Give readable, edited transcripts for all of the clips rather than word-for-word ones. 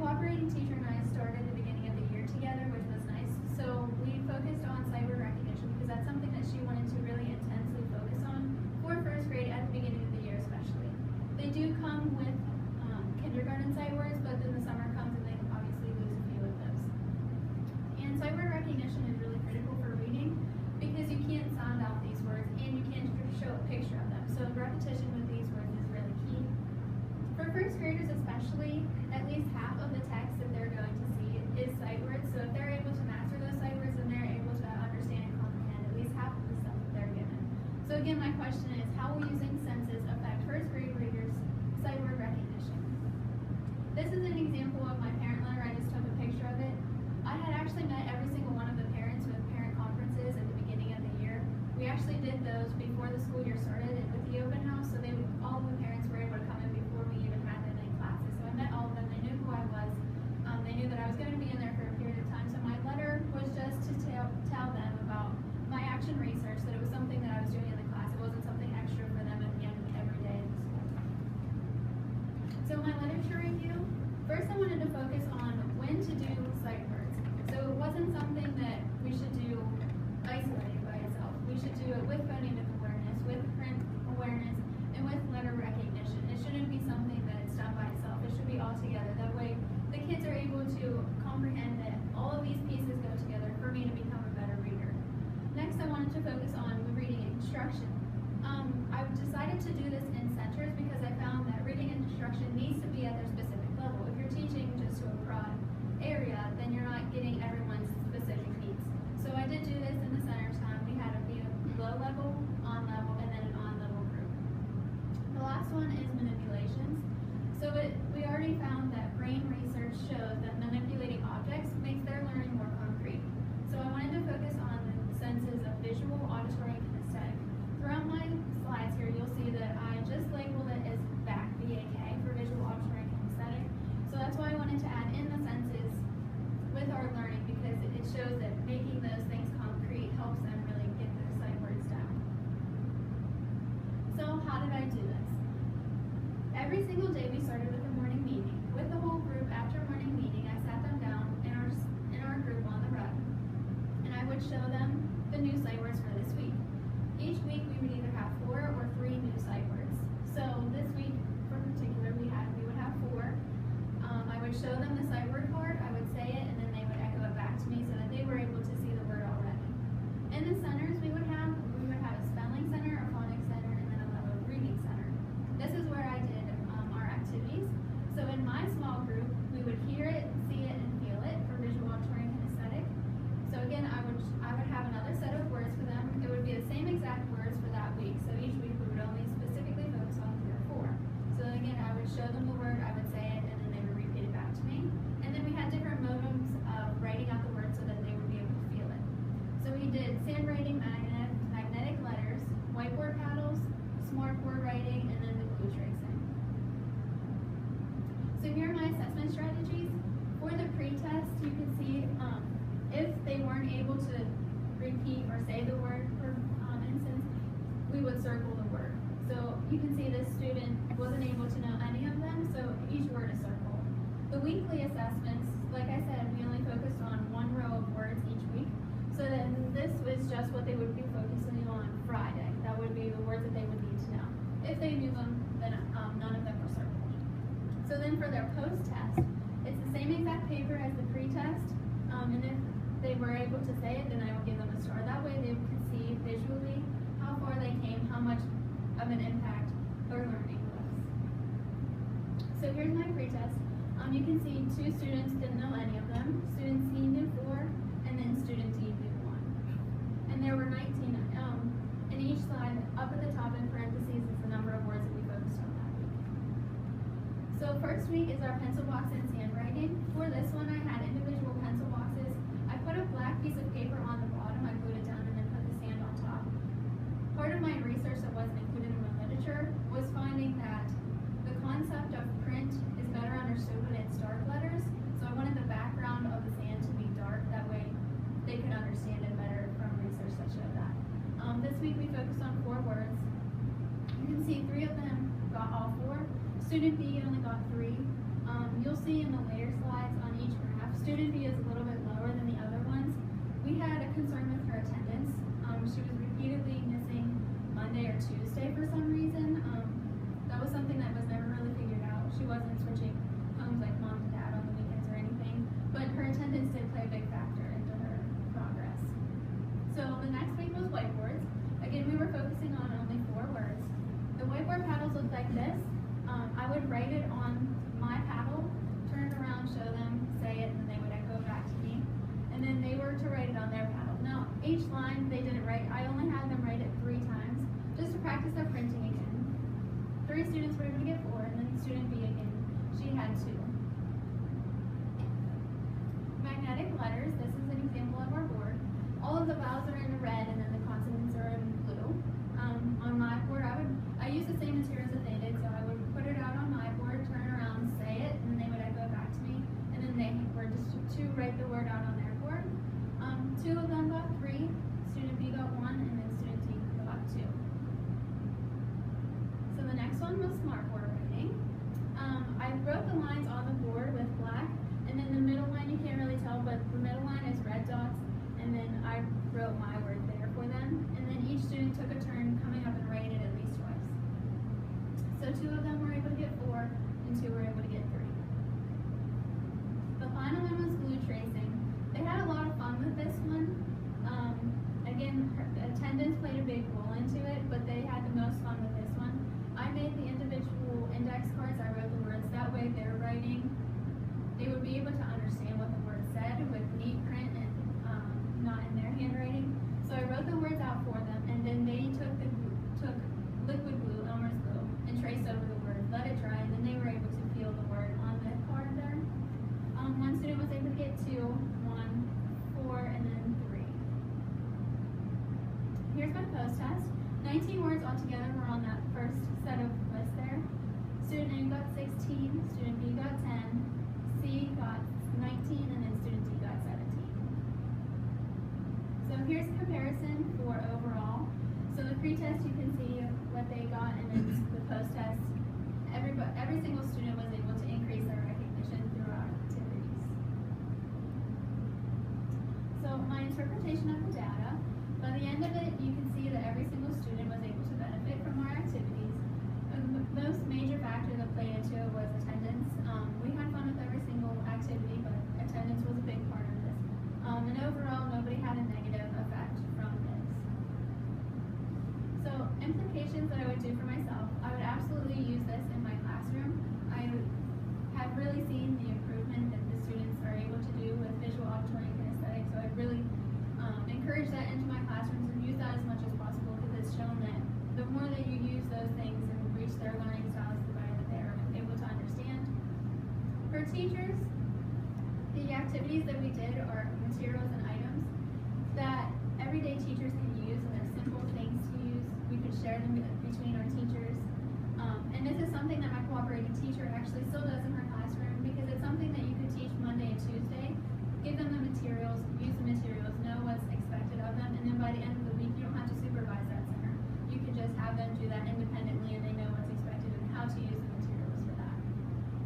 cooperating teacher and I started at the beginning of the year together, which was nice. So we focused on sight word recognition because that's something that she wanted to really intensely focus on for first grade at the beginning of the year especially. They do come with kindergarten sight words, but then the summer comes and they obviously lose a few of those. And sight word recognition is really critical for reading because you can't sound out these words and you can't show a picture of them. So repetition with these words is really key. For first graders especially, at least half of the text that they're going to see is sight words. So if they're able to master those sight words, then they're able to understand and comprehend at least half of the stuff that they're given. So again, my question is, how will using senses affect first grade readers' sight word recognition? This is an example of my parent letter. I just took a picture of it. I had actually met every single one of the parents with parent conferences at the beginning of the year. We actually did those before the school year started with the open house, so all of the parents were able to come in before we even had them in classes. So I met all of them. They knew who I was. They knew that I was going to be in there for a period of time. So my letter was just to tell them about my action research, that it was something that I was doing in the class. It wasn't something extra for them at the end of every day in the school. So my literature review, first I wanted to focus on when to do sight words. So it wasn't something that we should do isolated by itself. We should do it with phonemic awareness, with print awareness, and with letter recognition. It shouldn't be something that it's done by itself. It should be all together. That way the kids are able to comprehend that all of these pieces go together for me to become a better reader. Next, I wanted to focus on reading instruction. I've decided to do this in centers because I found that reading instruction needs to be at their specific level. If you're teaching just to a broad area, then you're not getting everyone's specific needs. So I did do this in the centers time. We had a low level, on level, and then an on level group. The last one is manipulations. So we already found that brain research shows that manipulating objects makes their learning more concrete. So I wanted to focus on the senses of visual, auditory, and kinesthetic. Throughout my slides here, you'll see that I just labeled it as VAK, V-A-K, for visual, auditory, and kinesthetic. So that's why I wanted to add in the senses with our learning, because it shows that making those things concrete helps them really get their sight words down. So how did I do this? Every single day we started with a morning meeting. With the whole group, after morning meeting, I sat them down in our group on the rug, and I would show them the new sight words for this week. Each week we would either have 4 or 3 new sight words. So this week, for particular, we would have 4. I would show them the sight word card, I would say it, and then they would echo it back to me so that they were able to see the word already. In the centers, we would have a spelling center, a phonics center, and then a level reading center. This is where I did our activities. So in my small group, we would hear it, see it, and feel it for visual, auditory, and kinesthetic. So again, I would have another set of words for them. It would be the same exact words for that week. So each week we would only specifically focus on 3 or 4. So again, I would show them the word, I would say it, and then they would repeat it back to me. And then we had different modes of writing out the words so that they would be able to feel it. So we did sand writing, magnetic letters, whiteboard paddles, smartboard writing, and then the glue tracing. So here are my assessment strategies. For the pre-test, you can see if they weren't able to repeat or say the word, for instance, we would circle the word. So you can see this student wasn't able to know any of them, so each word is circled. The weekly assessments, like I said, we only focused on 1 row of words each week. So then this was just what they would be focusing on Friday. That would be the words that they would need to know. If they knew them, then none of them were circled. So then for their post-test, it's the same exact paper as the pre-test, and if they were able to say it, then I would give them a star. That way they could see visually how far they came, how much of an impact their learning was. So here's my pre-test. You can see 2 students didn't know any of them. Student C knew 4, and then student D knew 1. And there were 19. In each slide, up at the top in parentheses is the number of words that we focused on that week. So first week is our pencil box and sand writing. For this one, I had individual pencil boxes. I put a black piece of paper on the bottom, I glued it down, and then put the sand on top. Part of my research that wasn't included in my literature was finding that the concept of print is better understood when it's dark letters. So I wanted the background of the sand to be dark. That way they could understand it better from research that showed that. This week we focused on 4 words. You can see 3 of them got all 4. Student B only got 3. You'll see in the later slides on each graph, student B is a little bit lower than the other ones. We had a concern with her attendance. She was repeatedly missing Monday or Tuesday for some reason. That was something that was never really figured out. She wasn't switching homes like mom and dad on the weekends or anything, but her attendance did play a big factor into her progress. So the next week was whiteboards. Again, we were focusing on only 4 words. The whiteboard paddles looked like this. I would write it on my paddle, turn it around, show them, say it, and then they would echo back to me. And then they were to write it on their paddle. Now, each line they didn't write. I only had them write it 3 times, just to practice their printing again. 3 students were able to get 4, and then student B again, she had 2. Magnetic letters, this is an example of our board. All of the vowels are in red, and then the consonants are in blue. On my board, I used the same materials that they did, so I would put it out on my board, turn around, say it, and then they would echo back to me, and then they were just to write the word out on their board. 2 of them got 3, student B got 1, and then student D got 2. So the next one was smartboard writing. I wrote the lines on the board with black, and then the middle line you can't really tell, but the middle line is red dots, and then I wrote my word there for them, and then each student took a turn coming up and writing it at least twice. So 2 of them were able to get 4, and 2 were able to get 3. The final one was glue tracing. They had a lot of fun with this one. Again, attendance played a big role into it, but they had the most fun with this one. I made the individual index cards. I wrote the words. That way they're writing. They would be able to understand what the word said with neat print and not in their handwriting. So I wrote the words out for them, and then they took liquid glue, Elmer's glue, and traced over the word, let it dry, and then they were able to feel the word on the card there. One student was able to get 2, 1, 4, and then 3. Here's my post-test. 19 words altogether were on that first set of lists there. Student A got 16, student B got 10, C got 19, and then student D got 17. So here's a comparison for overall. So the pre-test, you can see what they got, and then the post-test, every single student was able to increase their recognition through our activities. So my interpretation of the data, by the end of it, you can see that every single student was able to benefit from our activities. The most major factor that played into it was attendance. We had fun with every single activity, but attendance was a big part of this. And overall, nobody had a negative effect from this. So implications that I would do for myself, I would absolutely use this in my classroom. I have really seen the improvement that the students are able to do with visual, auditory, and kinesthetic, so I'd really encourage that into my classrooms and use that as much as possible, because it's shown that the more that you use those things and reach their learning styles, the better that they are able to understand. For teachers, the activities that we did are materials and items that everyday teachers can use, and they're simple things to use. We could share them between our teachers. And this is something that my cooperating teacher actually still does in her classroom, because it's something that you could teach Monday and Tuesday. Give them the materials, use the materials, know what's expected of them, and then by the end of the week, you don't have to supervise that center. You can just have them do that independently, and they know what's expected and how to use the materials for that.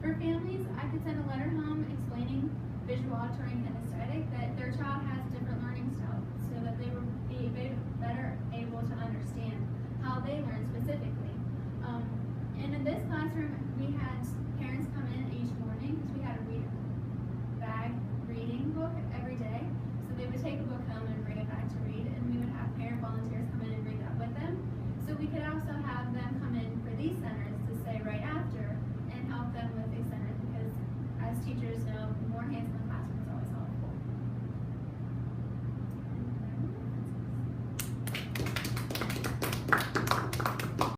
For families, I could send a letter home explaining visual, auditory, and kinesthetic, that their child has different